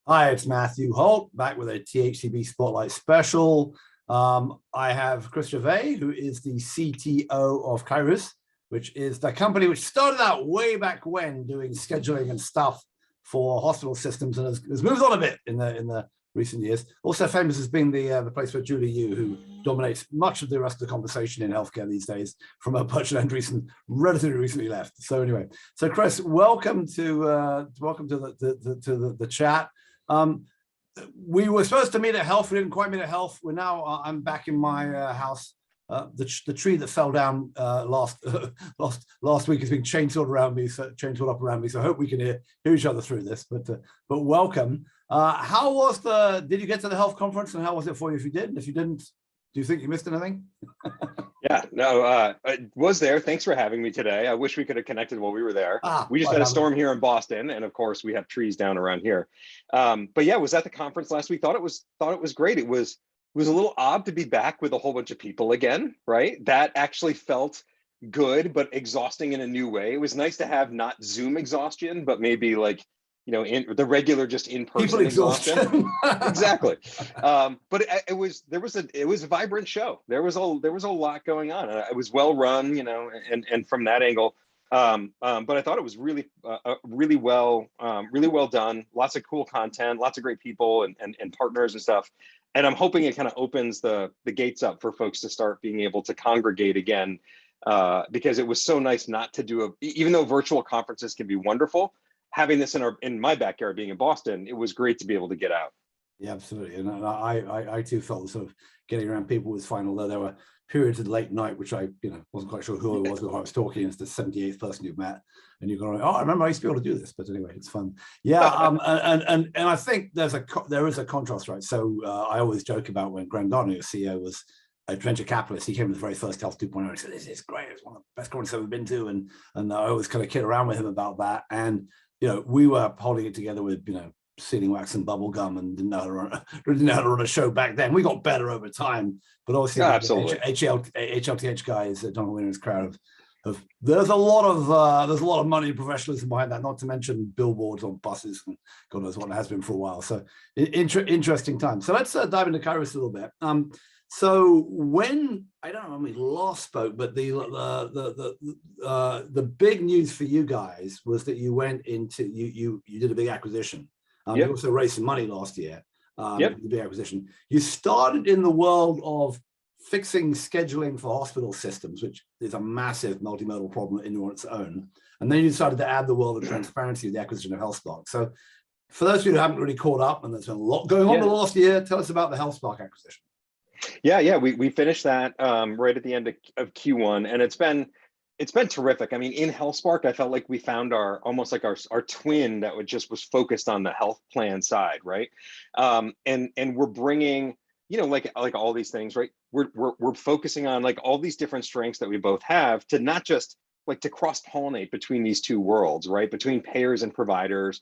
Hi, it's Matthew Holt, back with a THCB Spotlight special. I have Chris Gervais, who is the CTO of Kyruus, which is the company which started out way back when doing scheduling and stuff for hospital systems and has moved on a bit in the recent years. Also famous as being the place where Julie Yu, who dominates much of the rest of the conversation in healthcare these days, from a purchase and relatively recently left. So anyway, so Chris, welcome to the chat. We were supposed to meet at Health. We didn't quite meet at Health. We're now. I'm back in my house. The tree that fell down last week is being chainsawed around me, chainsawed up around me. So I hope we can hear each other through this. But welcome. How was Did you get to the Health conference, and how was it for you? If you did, and if you didn't, do you think you missed anything? Yeah, no, I was there. Thanks for having me today. I wish we could have connected while we were there. We just had a storm here in Boston, and of course we have trees down around here. But yeah, was at the conference last week. Thought it was great. It was a little odd to be back with a whole bunch of people again, right? That actually felt good, but exhausting in a new way. It was nice to have not Zoom exhaustion, but maybe like, in the regular, just in-person exhaustion. Exactly. But it was a vibrant show. There was a lot going on. It was well run, and from that angle. But I thought it was really well done. Lots of cool content, lots of great people and partners and stuff. And I'm hoping it kind of opens the gates up for folks to start being able to congregate again, because it was so nice not to do even though virtual conferences can be wonderful. Having this in my backyard, being in Boston, it was great to be able to get out. Yeah, absolutely. And I too felt sort of getting around people was fine, although there were periods of late night, which I wasn't quite sure who I was or who I was talking. It's the 78th person you've met, and you're going, oh, I remember I used to be able to do this. But anyway, it's fun. Yeah, and I think there is a contrast, right? So I always joke about when Graham Garner, your CEO, was a venture capitalist. He came to the very first Health 2.0 and said, "This is great. It's one of the best conferences I've ever been to." And I always kind of kid around with him about that. And we were holding it together with, sealing wax and bubble gum, and didn't know how to run a show back then. We got better over time, but obviously, absolutely. HLTH guys, Donald Winner's crowd of there's a lot of money and professionalism behind that. Not to mention billboards on buses and God knows what it has been for a while. So interesting time. So let's dive into Kyruus a little bit. So when I don't know when we last spoke, but the big news for you guys was that you went into you did a big acquisition. Yep. You also raised some money last year. Yep. The big acquisition. You started in the world of fixing scheduling for hospital systems, which is a massive multimodal problem in its own. And then you decided to add the world of transparency with the acquisition of HealthSpark. So for those of you who haven't really caught up, and there's been a lot going on the last year, tell us about the HealthSpark acquisition. Yeah, we finished that right at the end of Q1, and it's been terrific. I mean, in HealthSpark, I felt like we found our twin that was focused on the health plan side, right? And we're bringing, like all these things, right? We're focusing on like all these different strengths that we both have to not just like to cross-pollinate between these two worlds, right? Between payers and providers.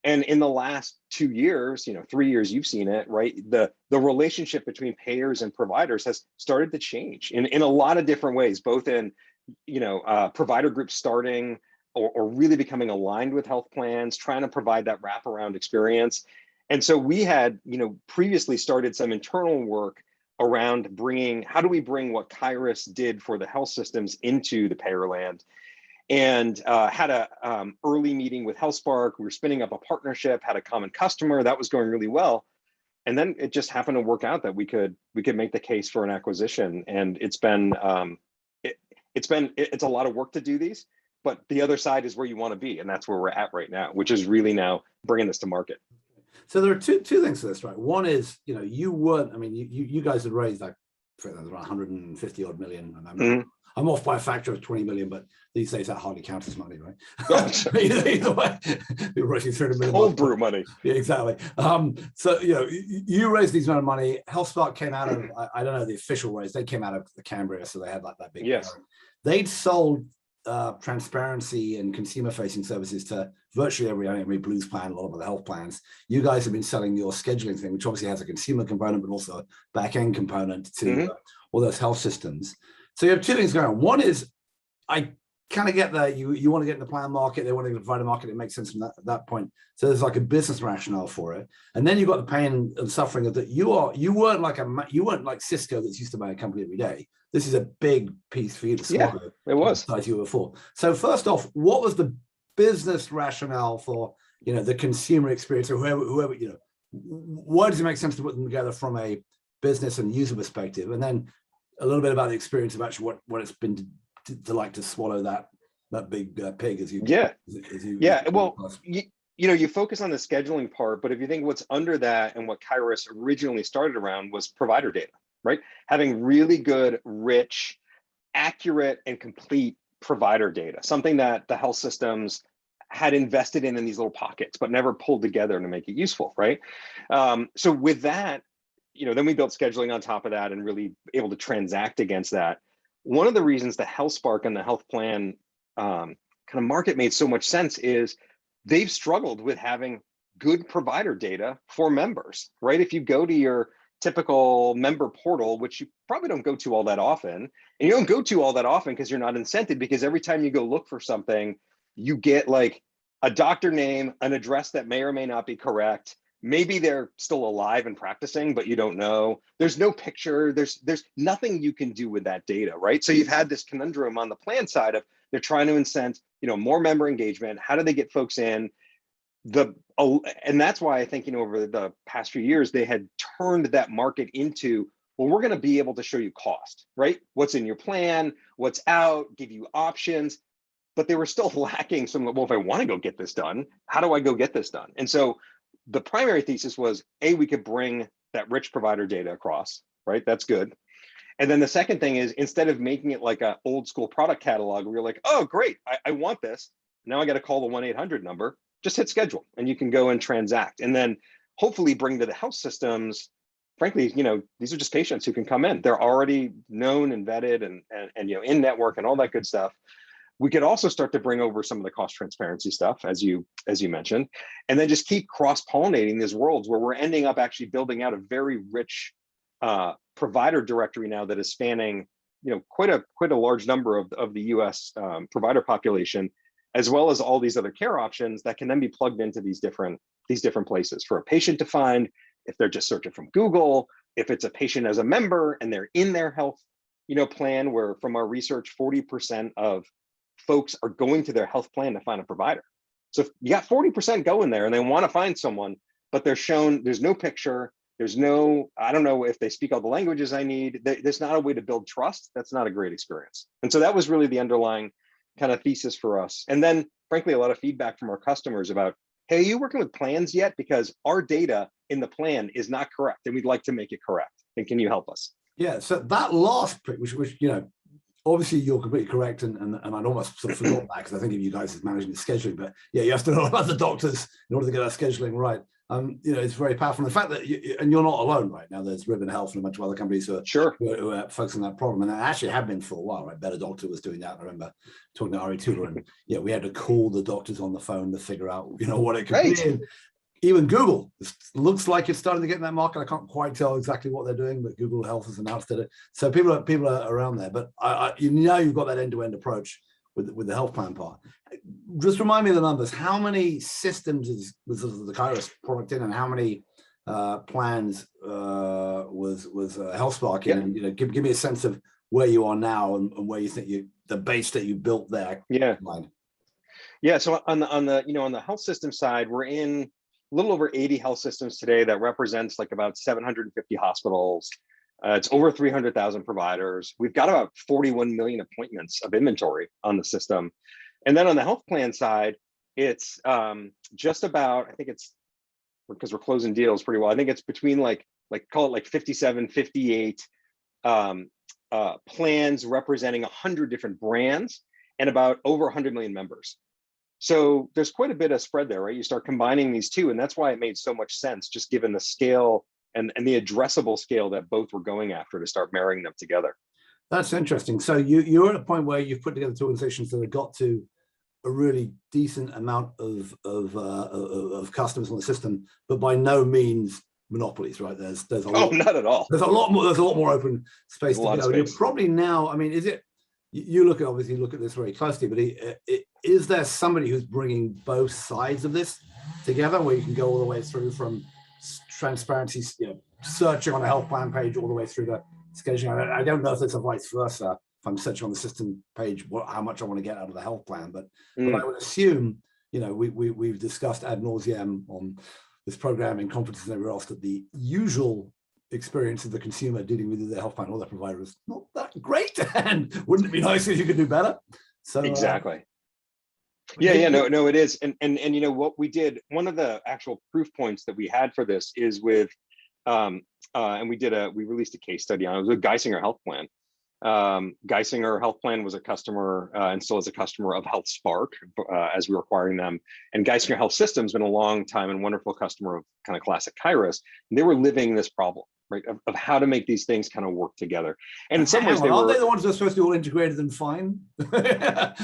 And in the last 2 years, 3 years, you've seen it, right? The relationship between payers and providers has started to change in a lot of different ways, both in, provider groups starting or really becoming aligned with health plans, trying to provide that wraparound experience. And so we had, previously started some internal work around how do we bring what Kyruus did for the health systems into the payer land? And had a early meeting with HealthSpark. We were spinning up a partnership, had a common customer that was going really well. And then it just happened to work out that we could make the case for an acquisition. And it's a lot of work to do these, but the other side is where you want to be. And that's where we're at right now, which is really now bringing this to market. So there are two things to this, right? One is, you guys had raised like around 150 odd million. I'm off by a factor of 20 million, but these days that hardly counts as money, right? Either way, you're raising 300 million. Cold brew money. Yeah, exactly. So, you raised these amount of money. HealthSpark came out of, I don't know the official raise, they came out of the Cambria, so they had like that big. Yes. They'd sold transparency and consumer-facing services to virtually every Blues plan, a lot of other health plans. You guys have been selling your scheduling thing, which obviously has a consumer component, but also a back-end component to all those health systems. So you have two things going on. One is, I kind of get there. You want to get in the plan market. They want to get the provider market. It makes sense from that point. So there's like a business rationale for it. And then you've got the pain and suffering of that. You weren't like Cisco that's used to buy a company every day. This is a big piece for you to swallow. Yeah, it was. As you were before. So first off, what was the business rationale for, the consumer experience, or whoever, why does it make sense to put them together from a business and user perspective? And then a little bit about the experience of actually what it's been to like to swallow that big pig as you. Well, you focus on the scheduling part, but if you think what's under that and what Kyruus originally started around was provider data, right? Having really good, rich, accurate, and complete provider data, something that the health systems had invested in these little pockets, but never pulled together to make it useful, right? So with that, then we built scheduling on top of that and really able to transact against that. One of the reasons the HealthSpark and the health plan kind of market made so much sense is they've struggled with having good provider data for members, right? If you go to your typical member portal, which you probably don't go to all that often, and you don't go to all that often because you're not incented, because every time you go look for something, you get like a doctor name, an address that may or may not be correct. Maybe they're still alive and practicing, but you don't know. There's no picture. There's nothing you can do with that data, right? So you've had this conundrum on the plan side of they're trying to incent, more member engagement. How do they get folks in? And that's why I think, over the past few years, they had turned that market into, well, we're going to be able to show you cost, right? What's in your plan, what's out, give you options. But they were still lacking some, well, if I want to go get this done, how do I go get this done? And so the primary thesis was, we could bring that rich provider data across, right? That's good. And then the second thing is, instead of making it like an old school product catalog, where you're like, oh, great, I want this. Now I got to call the 1-800 number, just hit schedule and you can go and transact. And then hopefully bring to the health systems, frankly, these are just patients who can come in. They're already known and vetted and in network and all that good stuff. We could also start to bring over some of the cost transparency stuff, as you mentioned, and then just keep cross-pollinating these worlds where we're ending up actually building out a very rich provider directory now that is spanning, quite a large number of the U.S. Provider population, as well as all these other care options that can then be plugged into these different places for a patient to find if they're just searching from Google, if it's a patient as a member and they're in their health, plan, where from our research, 40% of folks are going to their health plan to find a provider. So if you got 40% going there and they want to find someone, but there's no picture, I don't know if they speak all the languages I need. There's not a way to build trust. That's not a great experience. And so that was really the underlying kind of thesis for us. And then frankly, a lot of feedback from our customers about, hey, are you working with plans yet? Because our data in the plan is not correct and we'd like to make it correct. And can you help us? Yeah, so that last, which obviously you're completely correct, and I'd almost sort of forgot that because I think of you guys as managing the scheduling, but yeah, you have to know about the doctors in order to get that scheduling right. It's very powerful. And the fact that you're not alone right now. There's Ribbon Health and a bunch of other companies who are focusing on that problem, and I actually have been for a while. Right, Better Doctor was doing that. I remember talking to Ari Tudor, and we had to call the doctors on the phone to figure out what it could be. And even Google looks like it's starting to get in that market. I can't quite tell exactly what they're doing, but Google Health has announced it. So people are around there. But you've got that end-to-end approach with the health plan part. Just remind me of the numbers. How many systems was the Kyruus product in, and how many plans was HealthSpark in? And give me a sense of where you are now and where you think the base that you built there. Yeah. So on the health system side, we're in a little over 80 health systems today. That represents like about 750 hospitals. It's over 300,000 providers. We've got about 41 million appointments of inventory on the system. And then on the health plan side, it's just about, I think it's, because we're closing deals pretty well, I think it's between call it like 57, 58 plans representing 100 different brands and about over 100 million members. So there's quite a bit of spread there, right? You start combining these two, and that's why it made so much sense, just given the scale and the addressable scale that both were going after, to start marrying them together. That's interesting. So you're at a point where you've put together two organizations that have got to a really decent amount of customers on the system, but by no means monopolies, right? There's a lot. Not at all. There's a lot more open space to go. Space. You're probably now, I mean, is it you look at, obviously look at this very closely, but is there somebody who's bringing both sides of this together, where you can go all the way through from transparency, searching on a health plan page all the way through to scheduling? I don't know if it's a vice versa. If I'm searching on the system page, how much I want to get out of the health plan, but I would assume, we've discussed ad nauseum on this program in conferences and everywhere else that the usual experience of the consumer dealing with their health plan or their provider is not that great, and wouldn't it be nice if you could do better? So exactly. No, it is. And what we did, one of the actual proof points that we had for this is with, and we released a case study on it. It was with Geisinger Health Plan. Geisinger Health Plan was a customer and still is a customer of HealthSpark as we were acquiring them. And Geisinger Health System's been a long time and wonderful customer of kind of classic Kyruus. And they were living this problem, right, of how to make these things kind of work together. And in some ways, aren't they the ones that are supposed to be all integrated and fine?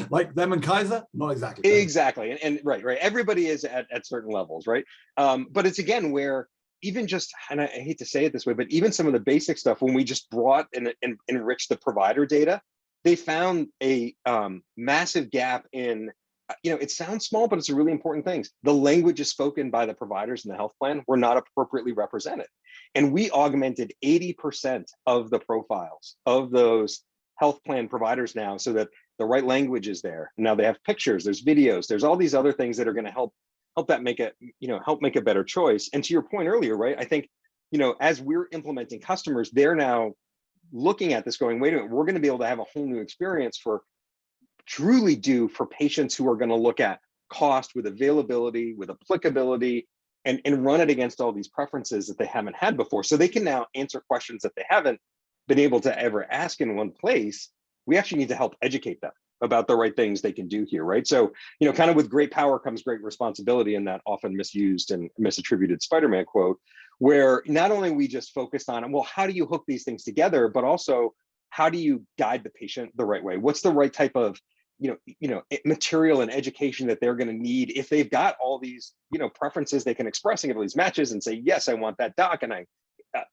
Like them and Kaiser? Not exactly. Exactly. And right. Everybody is at certain levels, right? But it's again where even just, and I hate to say it this way, but even some of the basic stuff, when we just brought and enriched the provider data, they found a massive gap in, it sounds small, but it's a really important thing. The languages spoken by the providers in the health plan were not appropriately represented. And we augmented 80% of the profiles of those health plan providers now so that the right language is there. Now they have pictures, there's videos, there's all these other things that are going to help that make it, help make a better choice. And to your point earlier, right, I think, as we're implementing customers, they're now looking at this going, wait a minute, we're going to be able to have a whole new experience for patients who are going to look at cost with availability, with applicability, and run it against all these preferences that they haven't had before. So they can now answer questions that they haven't been able to ever ask in one place. We actually need to help educate them about the right things they can do here, right? So, kind of with great power comes great responsibility, in that often misused and misattributed Spider-Man quote, where not only we just focused on, well, how do you hook these things together, but also how do you guide the patient the right way? What's the right type of, material and education that they're going to need if they've got all these, preferences they can express and get all these matches and say, yes, I want that doc, and I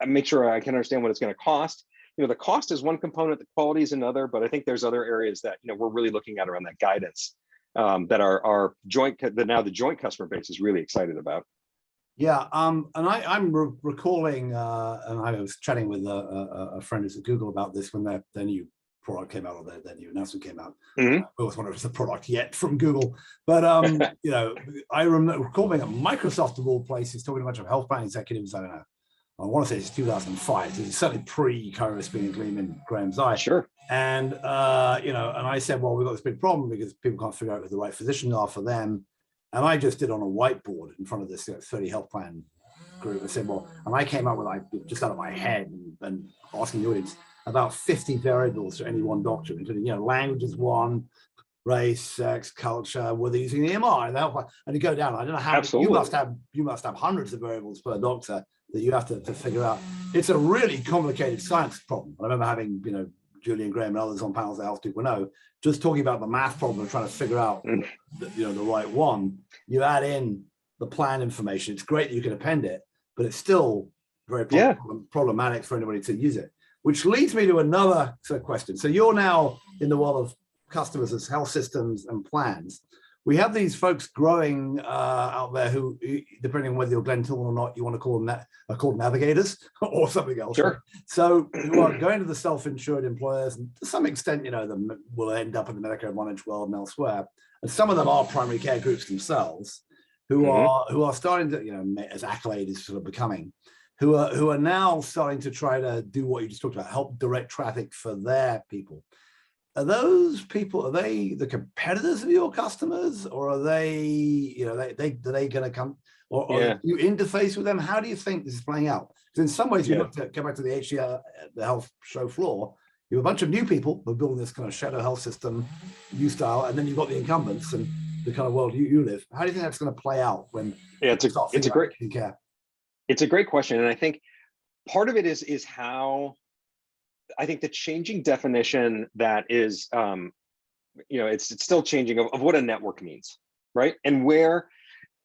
make sure I can understand what it's going to cost. The cost is one component, the quality is another, but I think there's other areas that, we're really looking at around that guidance that our joint customer base is really excited about. Yeah, and I'm recalling, and I was chatting with a friend who's at Google about this when their new product came out, or their new announcement came out. I always wonder if it's a product yet from Google, but I recall being at Microsoft of all places talking to a bunch of health plan executives. I don't know, I want to say it's 2005. It's certainly pre-Kyruus being a gleam in Graham's eye. Sure. And and I said, well, we've got this big problem because people can't figure out who the right physicians are for them. And I just did on a whiteboard in front of this 30 health plan group. I said, well, and I came up with, just out of my head and asking the audience, about 50 variables for any one doctor, including, language is one, race, sex, culture, whether using the EMR and the health plan, and you go down. I don't know how. Absolutely. You must have hundreds of variables per doctor that you have to figure out. It's a really complicated science problem. I remember having, Julian Graham and others on panels that Health 2.0, just talking about the math problem of trying to figure out, the right one. You add in the plan information. It's great that you can append it, but it's still very problematic for anybody to use it. Which leads me to another sort of question. So you're now in the world of customers as health systems and plans. We have these folks growing out there who, depending on whether you're Glenn Tool or not, you want to call them are called navigators or something else. Sure. So who are going to the self-insured employers, and to some extent, them will end up in the Medicare Advantage world and elsewhere. And some of them are primary care groups themselves, who are starting to, as Accolade is sort of becoming, who are now starting to try to do what you just talked about, help direct traffic for their people. Are those people, are they the competitors of your customers, or are they, are they going to come, or you interface with them? How do you think this is playing out? Because in some ways, you look to go back to the HCR, the health show floor, you have a bunch of new people who are building this kind of shadow health system, new style, and then you've got the incumbents and the kind of world you live. How do you think that's going to play out when it's a great question, and I think part of it is how. I think the changing definition that is, it's still changing of what a network means, right? And where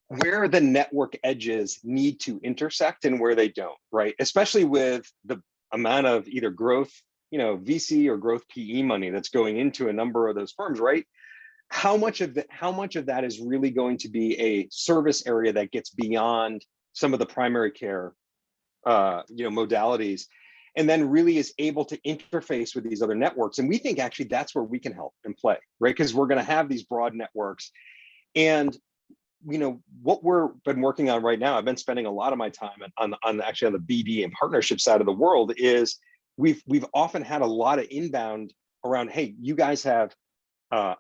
the network edges need to intersect and where they don't, right? Especially with the amount of either growth VC or growth PE money that's going into a number of those firms, right? How much of that is really going to be a service area that gets beyond some of the primary care modalities, and then really is able to interface with these other networks? And we think actually that's where we can help and play, right? Because we're going to have these broad networks. And what we're been working on right now, I've been spending a lot of my time on the BD and partnership side of the world, is we've often had a lot of inbound around, hey, you guys have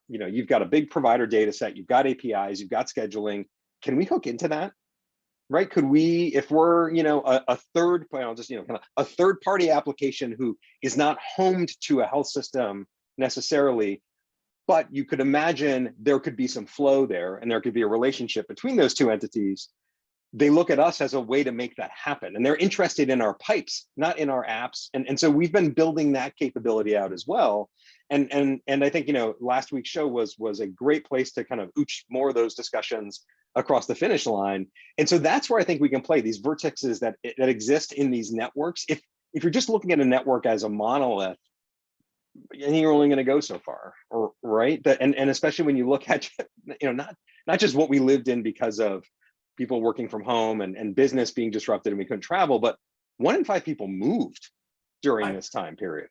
you've got a big provider data set, you've got APIs, you've got scheduling. Can we hook into that? Right? Could we, if we're, a third, a third party application who is not homed to a health system necessarily, but you could imagine there could be some flow there and there could be a relationship between those two entities. They look at us as a way to make that happen. And they're interested in our pipes, not in our apps. And so we've been building that capability out as well. And I think, last week's show was a great place to kind of ooch more of those discussions across the finish line. And so that's where I think we can play these vertexes that exist in these networks. If you're just looking at a network as a monolith, and you're only going to go so far, right? And especially when you look at, not just what we lived in because of people working from home and business being disrupted and we couldn't travel, but 1 in 5 people moved during this time period.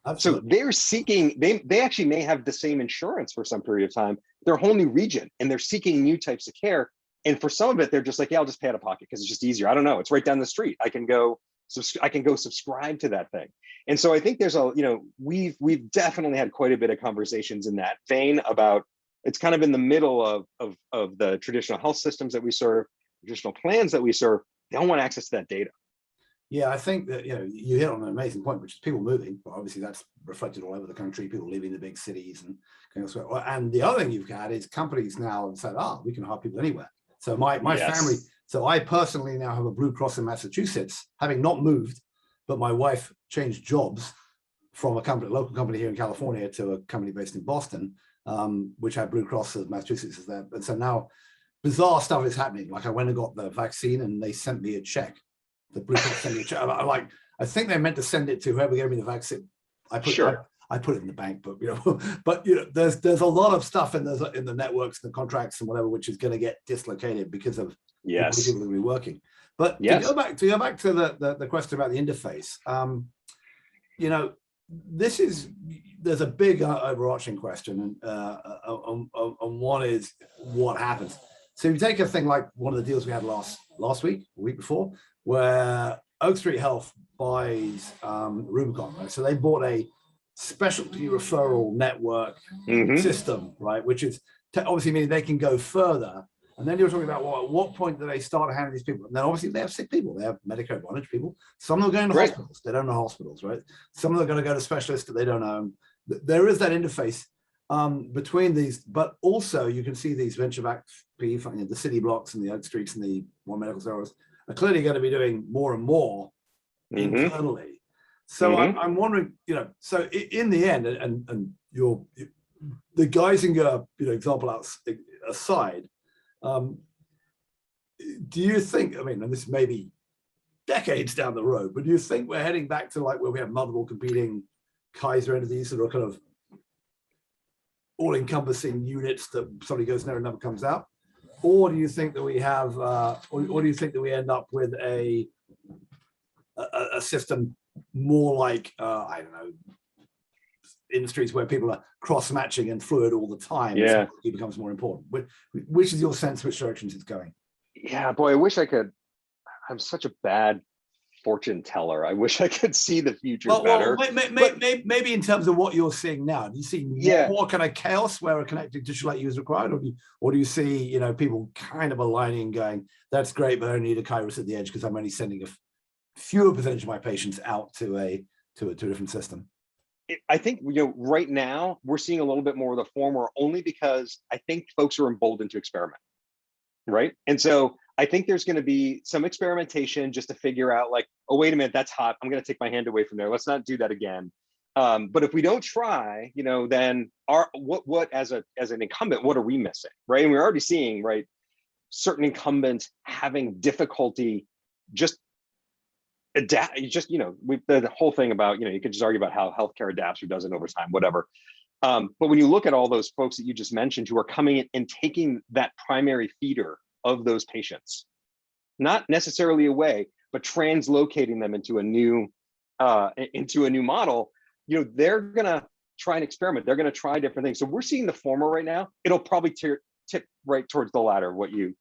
Absolutely. So they're seeking, they actually may have the same insurance for some period of time. They're a whole new region and they're seeking new types of care. And for some of it, they're just like, yeah, I'll just pay out of pocket because it's just easier. I don't know. It's right down the street. I can go subscribe to that thing. And so I think there's we've definitely had quite a bit of conversations in that vein about, it's kind of in the middle of the traditional health systems that we serve, traditional plans that we serve. They don't want access to that data. Yeah, I think that, you hit on an amazing point, which is people moving. But obviously that's reflected all over the country, people leaving the big cities and going elsewhere. And the other thing you've had is companies now have said, we can hire people anywhere. So my family, so I personally now have a Blue Cross in Massachusetts, having not moved, but my wife changed jobs from a local company here in California to a company based in Boston, which had Blue Cross of Massachusetts as there. And so now bizarre stuff is happening. Like I went and got the vaccine and they sent me a check. The Blue Cross sent me a check. I'm like, I think they meant to send it to whoever gave me the vaccine. I put it in the bank, but there's a lot of stuff in the networks, the contracts and whatever, which is going to get dislocated because of people that will be working. But to go back to the question about the interface, there's a big overarching question, and one is what happens. So you take a thing like one of the deals we had last week, a week before, where Oak Street Health buys Rubicon, right? So they bought a specialty referral network system, right? Which is obviously meaning they can go further. And then you're talking about, well, at what point do they start handling these people? And then obviously they have sick people, they have Medicare Advantage people. Some of them are going to hospitals, they don't know hospitals, right? Some of them are going to go to specialists that they don't know. There is that interface between these, but also you can see these venture-backed PE, the City Blocks and the Oak Streets and the One Medical Service are clearly going to be doing more and more internally. So I'm wondering, so in the end, and the Geisinger example aside, do you think, and this may be decades down the road, but do you think we're heading back to like where we have multiple competing Kaiser entities that are kind of all-encompassing units that somebody goes in there and never comes out? Or do you think that we have, or do you think that we end up with a system more like, I don't know, industries where people are cross-matching and fluid all the time? Yeah, it becomes more important. Which is your sense which directions it's going? Yeah, boy, I wish I could. I'm such a bad fortune teller. I wish I could see the future better. Maybe in terms of what you're seeing now, do you see more kind of chaos where a connected digital like you is required, or do you see people kind of aligning, going, that's great, but I only need a Kyruus at the edge because I'm only sending a fewer percentage of my patients out to a different system? I think right now we're seeing a little bit more of the former, only because I think folks are emboldened to experiment, right? And so I think there's going to be some experimentation just to figure out, like, oh, wait a minute, that's hot. I'm going to take my hand away from there. Let's not do that again. But if we don't try, then what as an incumbent, what are we missing, right? And we're already seeing, right, certain incumbents having difficulty just adapt. You just, the whole thing about, you could just argue about how healthcare adapts or doesn't over time, whatever. But when you look at all those folks that you just mentioned who are coming in and taking that primary feeder of those patients, not necessarily away, but translocating them into a new model, they're gonna try and experiment. They're gonna try different things. So we're seeing the former right now. It'll probably tip right towards the latter, what you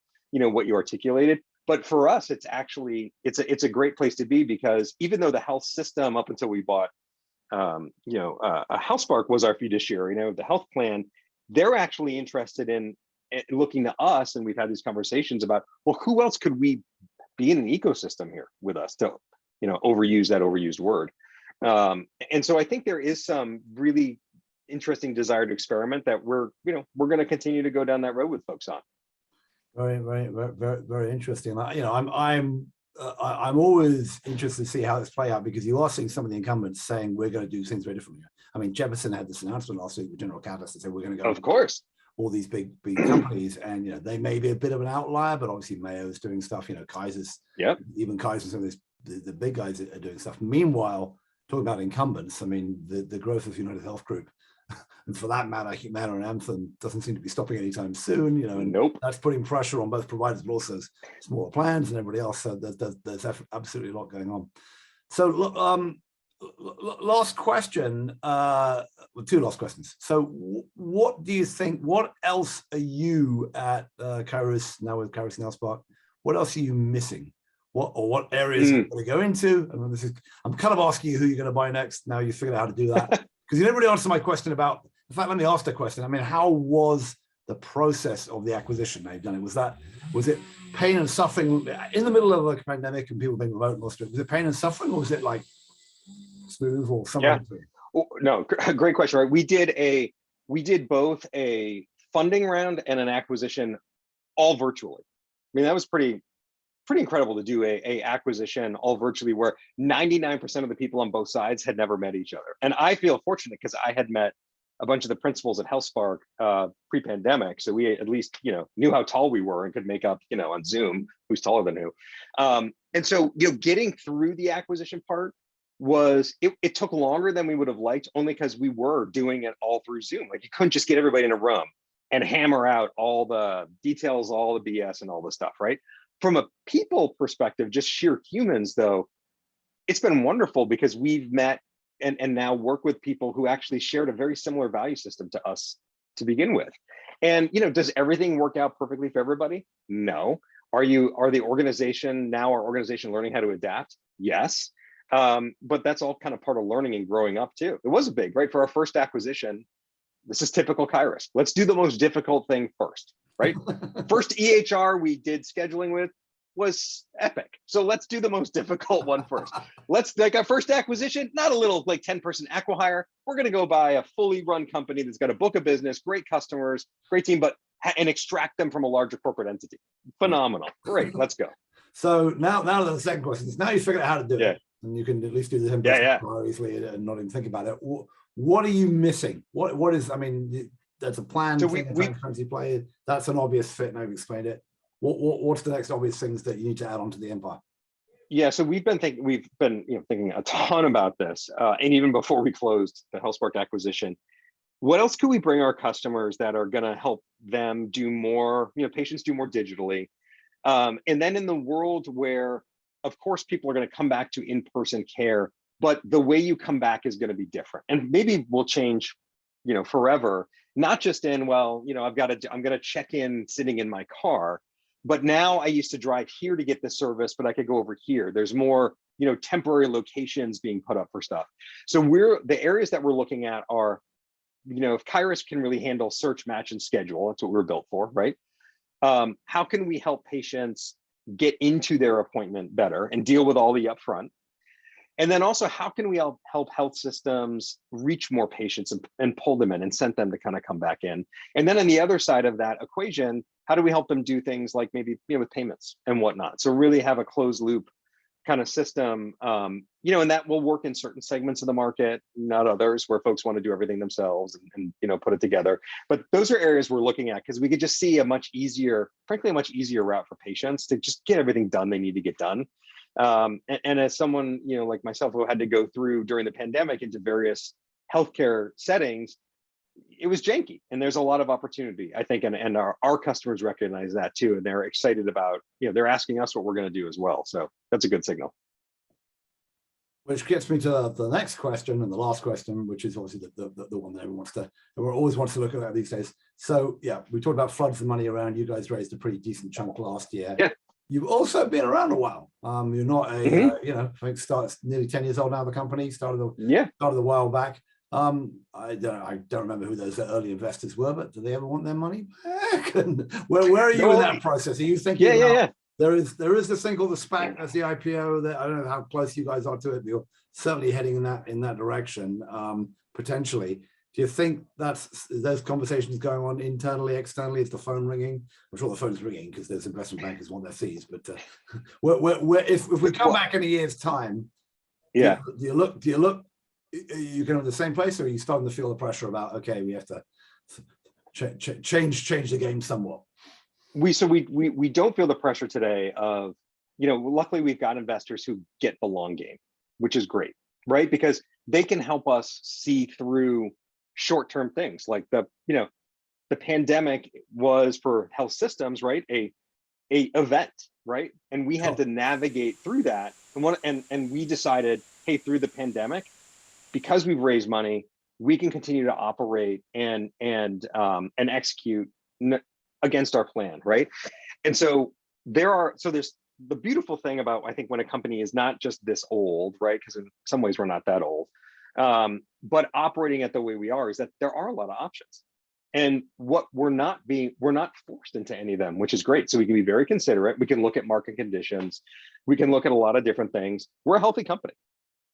articulated. But for us, it's actually, it's a great place to be, because even though the health system up until we bought a HealthSpark was our fiduciary, the health plan, they're actually interested in looking to us, and we've had these conversations about, well, who else could we be in an ecosystem here with us to, overuse that overused word. And so I think there is some really interesting desire to experiment that we're going to continue to go down that road with folks on. Very, very, very, very interesting. I'm always interested to see how this play out, because you are seeing some of the incumbents saying we're going to do things very differently. I mean, Jefferson had this announcement last week with General Catalyst and said we're going to go. Of course. All these big companies, and they may be a bit of an outlier, but obviously Mayo's doing stuff. Kaiser's, even Kaiser, some of the big guys are doing stuff. Meanwhile, talking about incumbents, I mean, the growth of United Health Group, and for that matter, Humana and Anthem doesn't seem to be stopping anytime soon. And nope. That's putting pressure on both providers, but also smaller plans and everybody else. So there's absolutely a lot going on. So last question, two last questions. So what do you think, what else are you at Kyruus, now with Kyruus and HealthSpark, what else are you missing? What areas are you going to go into? I mean, I'm kind of asking you who you're going to buy next. Now you figured out how to do that. Because you never really answered my question about, in fact, let me ask the question. I mean, how was the process of the acquisition? Now you've done it. Was it pain and suffering in the middle of a pandemic and people being remote and was it pain and suffering, or was it like smooth or something? Yeah. No, great question. Right, we did both a funding round and an acquisition all virtually. I mean, that was pretty incredible to do a acquisition all virtually, where 99% of the people on both sides had never met each other. And I feel fortunate because I had met a bunch of the principals at HealthSpark pre-pandemic, so we at least knew how tall we were and could make up on Zoom who's taller than who. And so getting through the acquisition part was it took longer than we would have liked, only because we were doing it all through Zoom. Like, you couldn't just get everybody in a room and hammer out all the details, all the BS and all the stuff, right? From a people perspective, just sheer humans though, it's been wonderful because we've met and now work with people who actually shared a very similar value system to us to begin with. And does everything work out perfectly for everybody? No. Are the organization learning how to adapt? Yes. But that's all kind of part of learning and growing up too. It was big, right? For our first acquisition, this is typical Kyruus. Let's do the most difficult thing first, right? First EHR we did scheduling with was Epic. So let's do the most difficult one first. Let's, like, our first acquisition, not a little like 10-person acqui-hire. We're going to go buy a fully run company that's got a book of business, great customers, great team, and extract them from a larger corporate entity. Phenomenal. Great. Let's go. So now the second question is, now you figured out how to do it, and you can at least do the 10% easily and not even think about it. What are you missing? What is, I mean, that's a plan. So we play. That's an obvious fit. Now you've explained it. What's the next obvious things that you need to add on to the empire? Yeah, so we've been thinking a ton about this, and even before we closed the HealthSpark acquisition, what else could we bring our customers that are going to help them do more? Patients do more digitally, and then in the world where, of course, people are going to come back to in-person care, but the way you come back is going to be different, and maybe will change, forever. Not just in, I'm going to check in sitting in my car. But now I used to drive here to get the service, but I could go over here. There's more, temporary locations being put up for stuff. So the areas that we're looking at are, if Kyruus can really handle search, match, and schedule, that's what we're built for, right? How can we help patients get into their appointment better and deal with all the upfront? And then also, how can we help health systems reach more patients and pull them in and send them to kind of come back in? And then on the other side of that equation, how do we help them do things like maybe with payments and whatnot? So really have a closed loop kind of system, and that will work in certain segments of the market, not others, where folks want to do everything themselves and put it together. But those are areas we're looking at because we could just see frankly, a much easier route for patients to just get everything done they need to get done. And as someone, like myself, who had to go through during the pandemic into various healthcare settings, it was janky, and there's a lot of opportunity, I think, and our customers recognize that too, and they're excited about, they're asking us what we're going to do as well. So that's a good signal. Which gets me to the next question and the last question, which is obviously the one that everyone always wants to look at these days. So yeah, we talked about floods of money around. You guys raised a pretty decent chunk last year. Yeah. You've also been around a while. You're not a, I think it's nearly 10 years old now, the company, started a while back. I don't remember who those early investors were, but do they ever want their money back? And where are you in that process? Are you thinking there is this thing called the SPAC as the IPO that I don't know how close you guys are to it, but you're certainly heading in that direction, potentially. Do you think those conversations going on internally, externally? Is the phone ringing? I'm sure the phone's ringing because there's investment bankers want their fees. But if we come back in a year's time, do you look? Are you going to the same place, or are you starting to feel the pressure about, okay, we have to change the game somewhat? We don't feel the pressure today of, luckily we've got investors who get the long game, which is great, right? Because they can help us see through short-term things like the pandemic was for health systems, right? A event, right? And we had to navigate through that. And we decided, hey, through the pandemic, because we've raised money, we can continue to operate and execute against our plan, right? And so there's the beautiful thing about, I think, when a company is not just this old, right? Because in some ways we're not that old, but operating at the way we are, is that there are a lot of options. And what we're not forced into any of them, which is great. So we can be very considerate. We can look at market conditions. We can look at a lot of different things. We're a healthy company.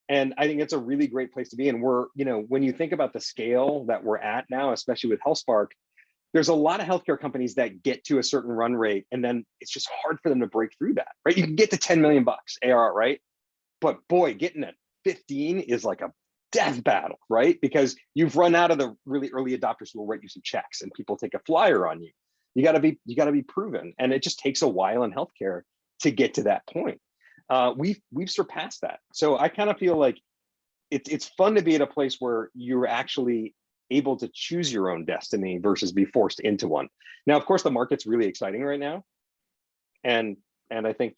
And I think it's a really great place to be. And we're, when you think about the scale that we're at now, especially with HealthSpark, there's a lot of healthcare companies that get to a certain run rate, and then it's just hard for them to break through that, right? You can get to 10 million bucks ARR, right? But boy, getting at 15 is like a death battle, right? Because you've run out of the really early adopters who will write you some checks and people take a flyer on you. You got to be proven. And it just takes a while in healthcare to get to that point. We've surpassed that. So I kind of feel like it's fun to be at a place where you're actually able to choose your own destiny versus be forced into one. Now, of course, the market's really exciting right now. And I think,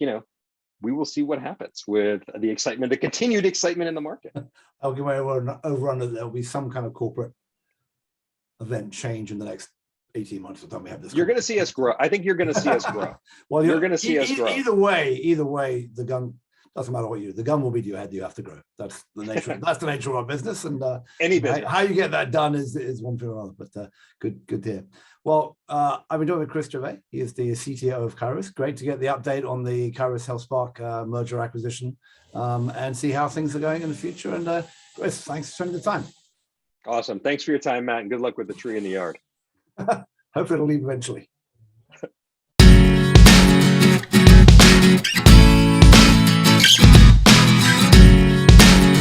we will see what happens with the excitement, the continued excitement in the market. I'll give my overrun that there'll be some kind of corporate event change in the next 18 months. By the time we have this, you're going to see us grow. I think you're going to see us grow. Well, you're going to see us grow. Either way, the gun doesn't matter what you do. The gun will be to your head. You have to grow. That's the nature. That's the nature of our business. And any business, how you get that done is one thing or another. But good to hear. Well, I've been talking with Chris Gervais. He is the CTO of Kyruus. Great to get the update on the Kyruus HealthSpark merger acquisition and see how things are going in the future. And Chris, thanks for spending the time. Awesome. Thanks for your time, Matt, and good luck with the tree in the yard. Hopefully it'll leave eventually.